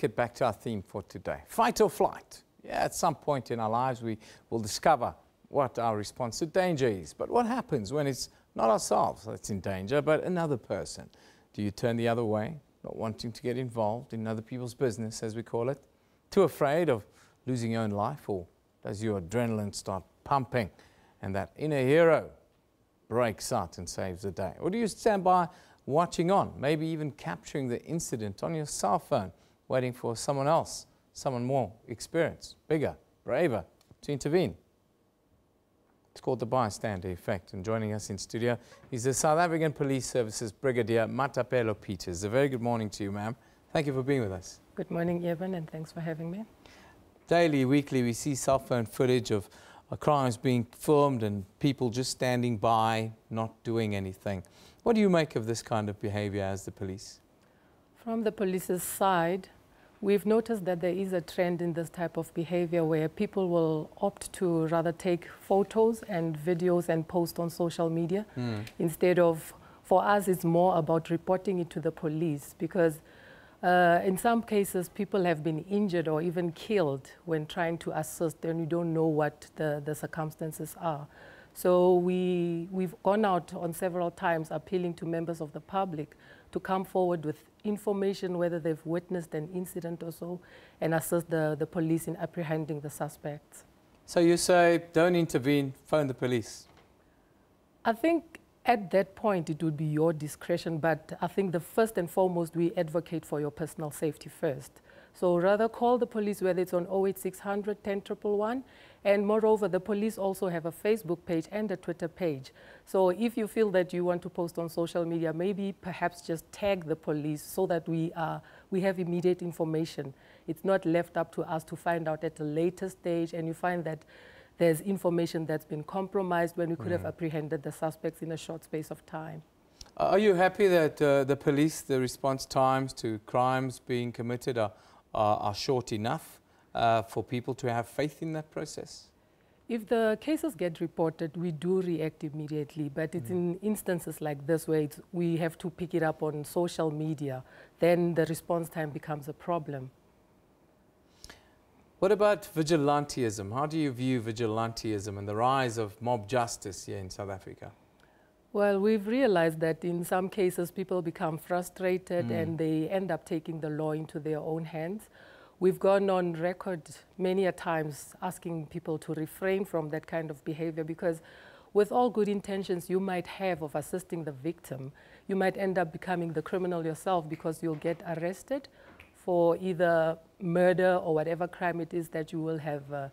get back to our theme for today. Fight or flight. Yeah, at some point in our lives we will discover what our response to danger is. But what happens when it's not ourselves that's in danger, but another person? Do you turn the other way, not wanting to get involved in other people's business, as we call it? Too afraid of losing your own life? Or does your adrenaline start pumping and that inner hero breaks out and saves the day? Or do you stand by watching on, maybe even capturing the incident on your cell phone, waiting for someone else, someone more experienced, bigger, braver, to intervene? It's called the bystander effect. And joining us in studio is the South African Police Service's Brigadier Mathapelo Peters. A very good morning to you, ma'am. Thank you for being with us. Good morning, Evan, and thanks for having me. Daily, weekly, we see cell phone footage of crimes being filmed and people just standing by, not doing anything. What do you make of this kind of behavior as the police? From the police's side, we've noticed that there is a trend in this type of behavior where people will opt to rather take photos and videos and post on social media instead of, for us, it's more about reporting it to the police, because in some cases people have been injured or even killed when trying to assist and you don't know what the circumstances are. So we've gone out on several times appealing to members of the public to come forward with information, whether they've witnessed an incident or so, and assist the police in apprehending the suspects. So you say, don't intervene, phone the police? I think at that point it would be your discretion, but I think the first and foremost, we advocate for your personal safety first. So rather call the police, whether it's on 08600 10111, and moreover, the police also have a Facebook page and a Twitter page. So if you feel that you want to post on social media, maybe perhaps just tag the police so that we have immediate information. It's not left up to us to find out at a later stage, and you find that there's information that's been compromised when we could have apprehended the suspects in a short space of time. Are you happy that the police, the response times to crimes being committed are short enough for people to have faith in that process? If the cases get reported, we do react immediately, but it's in instances like this where we have to pick it up on social media, then the response time becomes a problem. What about vigilantism? How do you view vigilantism and the rise of mob justice here in South Africa? Well, we've realized that in some cases people become frustrated and they end up taking the law into their own hands. We've gone on record many a times asking people to refrain from that kind of behavior, because with all good intentions you might have of assisting the victim, you might end up becoming the criminal yourself, because you'll get arrested for either murder or whatever crime it is that you will have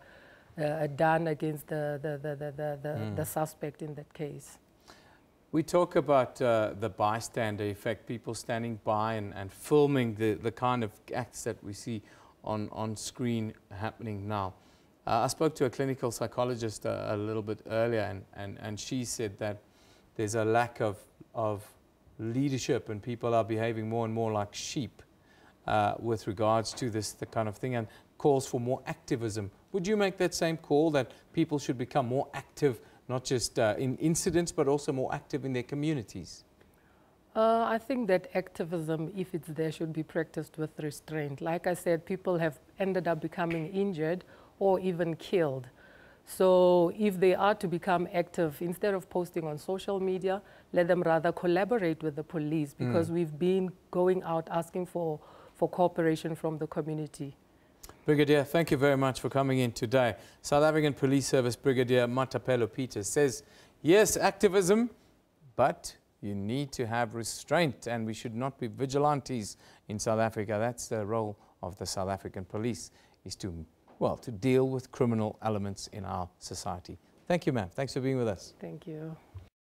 done against the suspect in that case. We talk about the bystander effect, people standing by and filming the kind of acts that we see on screen happening now. I spoke to a clinical psychologist a little bit earlier, and she said that there's a lack of leadership and people are behaving more and more like sheep with regards to the kind of thing, and calls for more activism. Would you make that same call, that people should become more active, not just in incidents, but also more active in their communities? I think that activism, if it's there, should be practiced with restraint. Like I said, people have ended up becoming injured or even killed. So if they are to become active, instead of posting on social media, let them rather collaborate with the police, because we've been going out asking for cooperation from the community. Brigadier, thank you very much for coming in today. South African Police Service Brigadier Mathapelo Peters says, yes, activism, but you need to have restraint, and we should not be vigilantes in South Africa. That's the role of the South African police, is to deal with criminal elements in our society. Thank you, ma'am. Thanks for being with us. Thank you.